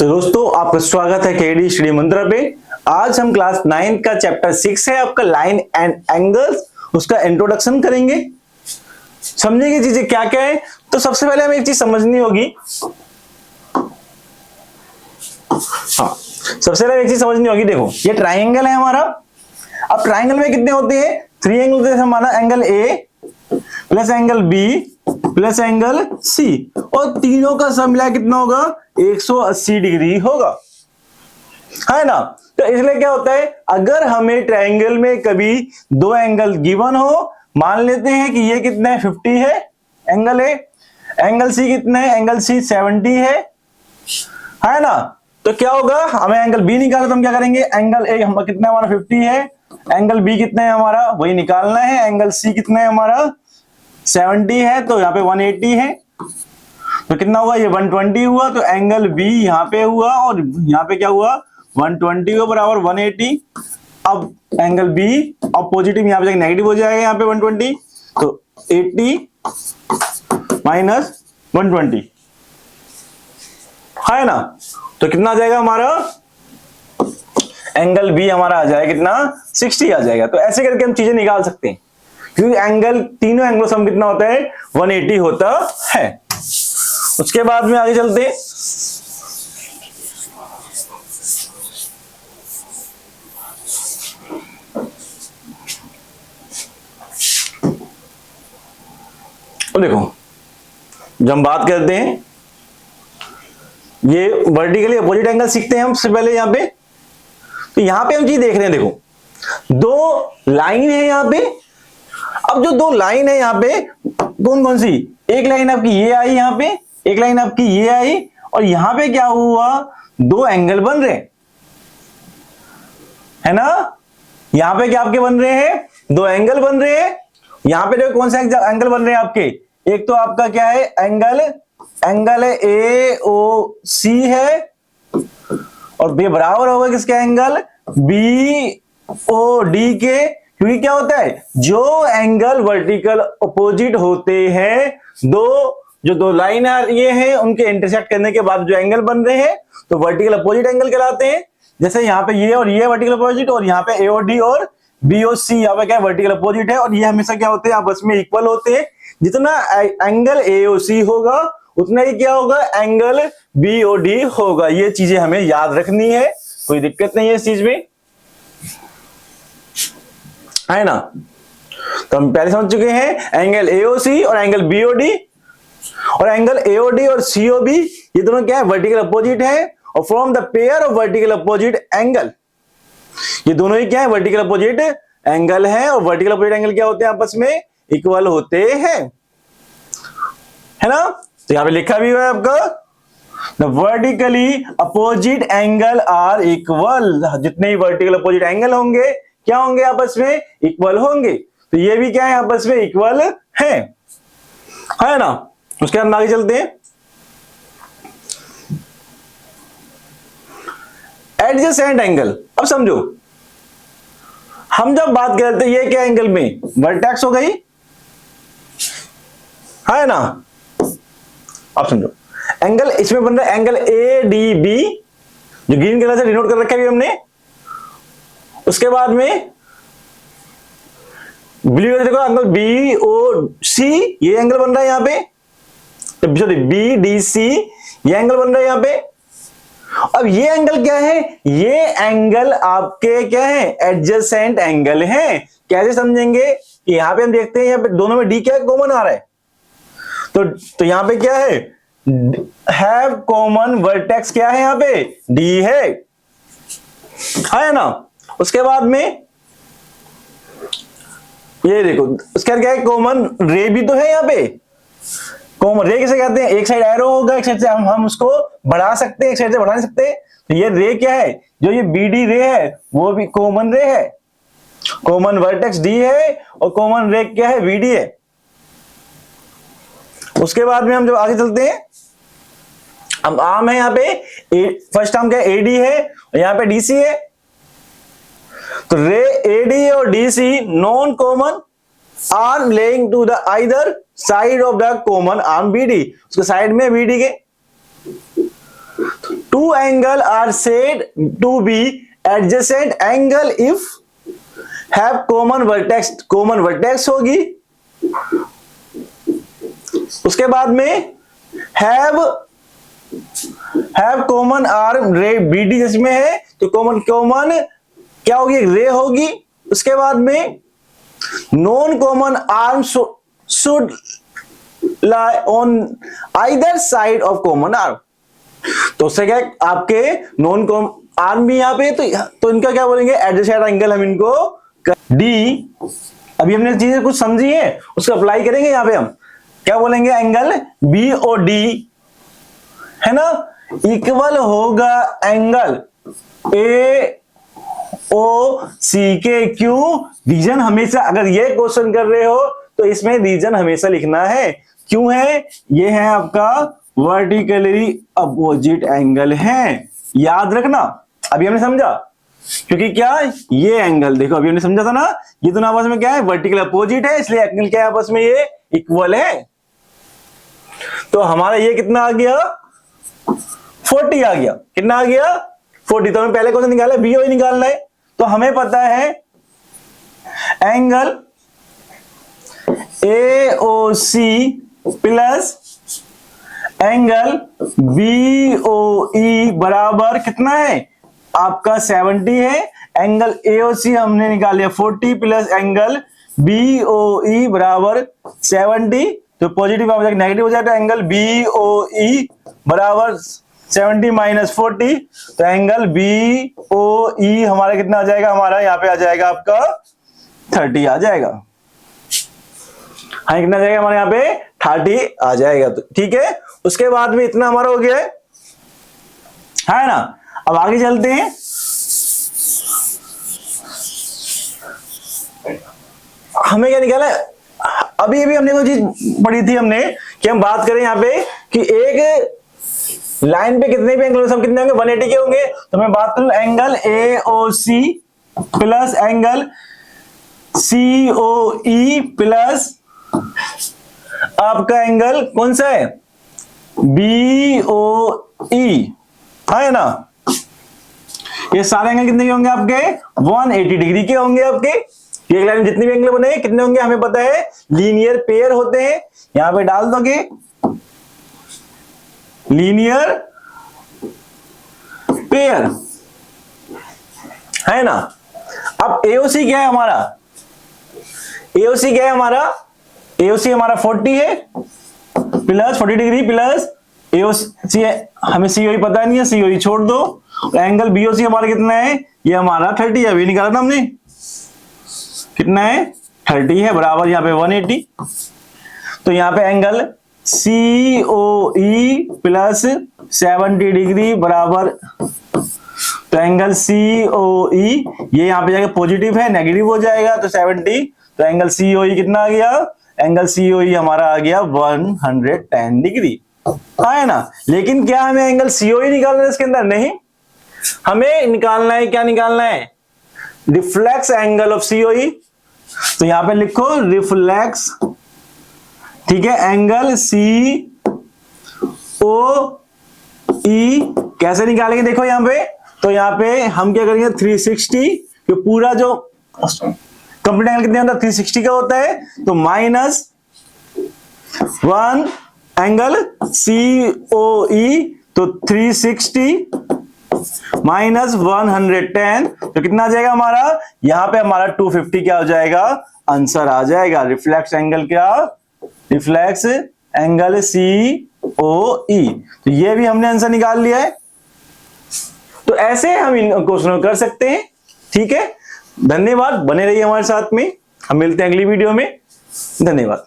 तो दोस्तों आपका स्वागत है केडी स्टडी मंत्रा पे। आज हम क्लास 9 का चैप्टर 6 है आपका लाइन एंड एंगल्स, उसका इंट्रोडक्शन करेंगे। समझेंगे चीजें क्या क्या है। तो सबसे पहले हमें एक चीज समझनी होगी। हाँ, सबसे पहले एक चीज समझनी होगी। देखो ये ट्राइंगल है हमारा। अब ट्राइंगल में कितने होते हैं? 3 एंगल। जैसे हमारा angle A plus angle B plus angle C, और तीनों का सम मिला कितना होगा? 180 डिग्री होगा, है ना। तो इसलिए क्या होता है, अगर हमें ट्रायंगल में कभी दो एंगल गिवन हो, मान लेते हैं कि ये कितना है 50 है एंगल ए, एंगल सी कितना है? एंगल सी 70 है ना। तो क्या होगा, हमें एंगल बी निकालना, तो हम क्या करेंगे, एंगल ए हम कितना हमारा 50 है, एंगल बी कितना है हमारा वही निकालना है, एंगल सी कितना है हमारा 70 है, तो यहाँ पे 180 है, तो कितना हुआ ये 120 हुआ। तो एंगल बी यहाँ पे हुआ और यहाँ पे क्या हुआ 120 हुआ बराबर 180। अब एंगल बी अब पॉजिटिव यहाँ पे नेगेटिव हो जाएगा, यहाँ पे 120, तो 80 माइनस 120 है ना। तो कितना आ जाएगा हमारा, एंगल बी हमारा आ जाएगा कितना 60 आ जाएगा। तो ऐसे करके हम चीजें निकाल सकते हैं, क्योंकि एंगल तीनों एंगलों सम कितना होता है 180 होता है। उसके बाद में आगे चलते हैं। तो देखो जब हम बात करते हैं, ये वर्टिकली अपोजिट एंगल सीखते हैं हम सबसे पहले यहाँ पे। तो यहां पे हम चीज देख रहे हैं, देखो दो लाइन है यहाँ पे। अब जो दो लाइन है यहाँ पे कौन कौन सी, एक लाइन आपकी ये आई यहाँ पे, एक लाइन आपकी ये आई, और यहां पे क्या हुआ, दो एंगल बन रहे है ना। यहां पे क्या आपके बन रहे हैं, दो एंगल बन रहे हैं। यहां पे देखो कौन से एंगल बन रहे हैं आपके, एक तो आपका क्या है एंगल है ए ओ सी है, और ये बराबर होगा किसके, एंगल बी ओ डी के। क्योंकि क्या होता है, जो एंगल वर्टिकल अपोजिट होते हैं, जो दो लाइन ये हैं, उनके इंटरसेक्ट करने के बाद जो एंगल बन रहे हैं, तो वर्टिकल अपोजिट एंगल कहलाते हैं। जैसे यहाँ पे ये और ये वर्टिकल अपोजिट, और यहाँ पे ए और डी और बी और सी यहाँ पे क्या वर्टिकल अपोजिट है, और ये हमेशा क्या होते हैं, आपस में इक्वल होते हैं। जितना एंगल ए ओ सी होगा उतना ही क्या होगा, एंगल बी ओ डी होगा। ये चीजें हमें याद रखनी है, कोई दिक्कत नहीं है इस चीज में, है ना। तो हम पहले समझ चुके हैं एंगल एओसी और एंगल बीओडी, और एंगल एओडी और सीओबी ये दोनों क्या है, वर्टिकल अपोजिट है। और from the pair of vertical opposite angle, ये दोनों ही क्या है, वर्टिकल अपोजिट एंगल है। और वर्टिकल अपोजिट एंगल क्या होते हैं, आपस में इक्वल होते हैं, है ना। तो यहां पे लिखा भी हुआ है आपका, the vertically opposite angle are equal. जितने ही वर्टिकल अपोजिट एंगल होंगे क्या होंगे, आपस में इक्वल होंगे। तो ये भी क्या है, आपस में इक्वल है ना। उसके बाद आगे चलते हैं। एडजेसेंट एंगल, अब समझो हम जब बात करते हैं, ये क्या एंगल में वर्टेक्स हो गई, है ना। अब समझो एंगल इसमें बन रहा है एंगल ए डी बी, जो ग्रीन कलर से डिनोट कर रखा है हमने। उसके बाद में ब्लू कलर देखो एंगल बी ओ सी, ये एंगल बन रहा है यहाँ पे, सॉरी बी डी सी, ये एंगल बन रहा है यहाँ पे। अब ये एंगल क्या है, ये एंगल आपके क्या है, एडजेसेंट एंगल है। कैसे समझेंगे कि यहाँ पे हम देखते हैं, यहाँ पे दोनों में डी क्या है, कॉमन आ रहा है। तो यहाँ पे क्या है, हैव कॉमन वर्टेक्स क्या है, यहाँ पे डी है ना। उसके बाद में ये देखो, उसके बाद क्या है, कॉमन रे भी तो है यहाँ पे। कॉमन रे किसे कहते हैं, एक साइड एरो होगा, एक साइड से हम उसको बढ़ा सकते हैं, एक साइड से बढ़ा नहीं सकते। तो ये रे क्या है, जो ये बी डी रे है वो भी कॉमन रे है, कॉमन वर्टेक्स डी है, और कॉमन रे क्या है, वीडी है। उसके बाद में हम जब आगे चलते हैं, अब आर्म है यहाँ पे, फर्स्ट आर्म क्या है, एडी है, और यहाँ पे डीसी है। तो रे एडी और DC non common arm laying to the either side of the common arm BD, उसके साइड में बीडी के two angle are said to be adjacent angle if have common vertex होगी। उसके बाद में have common arm ray BD जिसमें है तो कॉमन क्या होगी, रे होगी। उसके बाद में non common arm should lie on either side of common arm. तो उससे क्या आपके नॉन कॉमन आर्म भी यहां पे तो इनका क्या बोलेंगे, एडजेसेंट एंगल हम इनको डी। अभी हमने चीजें कुछ समझी है उसको अप्लाई करेंगे। यहां पे हम क्या बोलेंगे, एंगल बी ओ डी है ना इक्वल होगा एंगल ए ओ सी के। क्यों, रीजन हमेशा, अगर ये क्वेश्चन कर रहे हो तो इसमें रीजन हमेशा लिखना है। क्यों है, ये है आपका वर्टिकली अपोजिट एंगल है, याद रखना। अभी हमने समझा, क्योंकि क्या ये एंगल देखो अभी हमने समझा था ना, ये दोनों आपस में क्या है, वर्टिकल अपोजिट है, इसलिए एंगल क्या है आपस में, ये इक्वल है। तो हमारा ये कितना आ गया, 40 आ गया। कितना आ गया, 40। तो हमें पहले क्वेश्चन निकाला बी ओ निकालना है। तो हमें पता है angle A O C plus angle B O E बराबर कितना है आपका 70 है। एंगल एओसी हमने निकाल लिया 40 plus angle B O E बराबर 70। तो पॉजिटिव हो जाएगा, नेगेटिव हो जाएगा। एंगल बी ओ ई बराबर 70 माइनस 40। तो एंगल बी ओ ई हमारा कितना आ जाएगा, हमारा यहाँ पे आ जाएगा आपका 30 आ जाएगा। हाँ कितना आ जाएगा हमारे यहाँ पे 30 आ जाएगा। तो ठीक है, उसके बाद में इतना हमारा हो गया है ना। अब आगे चलते हैं। हमें क्या निकाला है, अभी हमने कोई चीज पढ़ी थी हमने कि हम बात करें यहाँ पे कि एक लाइन पे कितने भी एंगल सब कितने होंगे, 180 के होंगे। तो मैं बात करूं angle A O C plus angle C O E plus आपका एंगल कौन सा है, बी ओ ई है ना। ये सारे एंगल कितने के होंगे आपके, 180 डिग्री के होंगे आपके। एक लाइन जितने भी एंगल बने कितने होंगे हमें पता है, लीनियर पेयर होते हैं। यहां पे डाल दोगे लीनियर पेयर है ना। अब एओसी क्या है हमारा, एओसी क्या है हमारा, एओसी हमारा 40 है प्लस 40 डिग्री प्लस एओसी, हमें सीओई पता नहीं है, सीओई छोड़ दो। एंगल बीओसी हमारा कितना है, ये हमारा 30 है, अभी निकाला ना हमने, कितना है 30 है, बराबर यहाँ पे 180। तो यहाँ पे angle C O E plus 70 degree बराबर, तो एंगल सी ओ ई ये यहाँ पे जाके पॉजिटिव है, नेगेटिव हो जाएगा तो 70। तो एंगल सी ओ ई कितना आ गया, एंगल सी ओ ई हमारा आ गया 110 डिग्री, है ना। लेकिन क्या हमें एंगल सी ओ ई निकालना है इसके अंदर, नहीं, हमें निकालना है, क्या निकालना है, reflex angle of C O ई। तो यहां पे लिखो रिफ्लेक्स, ठीक है, एंगल सी ओ ई कैसे निकालेंगे देखो यहां पे। तो यहां पे हम क्या करेंगे 360, कि पूरा जो कंप्लीट एंगल कितने होता है 360 का होता है, तो माइनस 1 एंगल सी ओ ई, तो 360 माइनस 110, तो कितना आ जाएगा हमारा, यहां पे हमारा 250 क्या हो जाएगा, आंसर आ जाएगा। रिफ्लेक्स एंगल क्या, रिफ्लेक्स एंगल सी ओ ई। तो ये भी हमने आंसर निकाल लिया है। तो ऐसे हम इन क्वेश्चनों कर सकते हैं। ठीक है, धन्यवाद, बने रहिए हमारे साथ में, हम मिलते हैं अगली वीडियो में। धन्यवाद।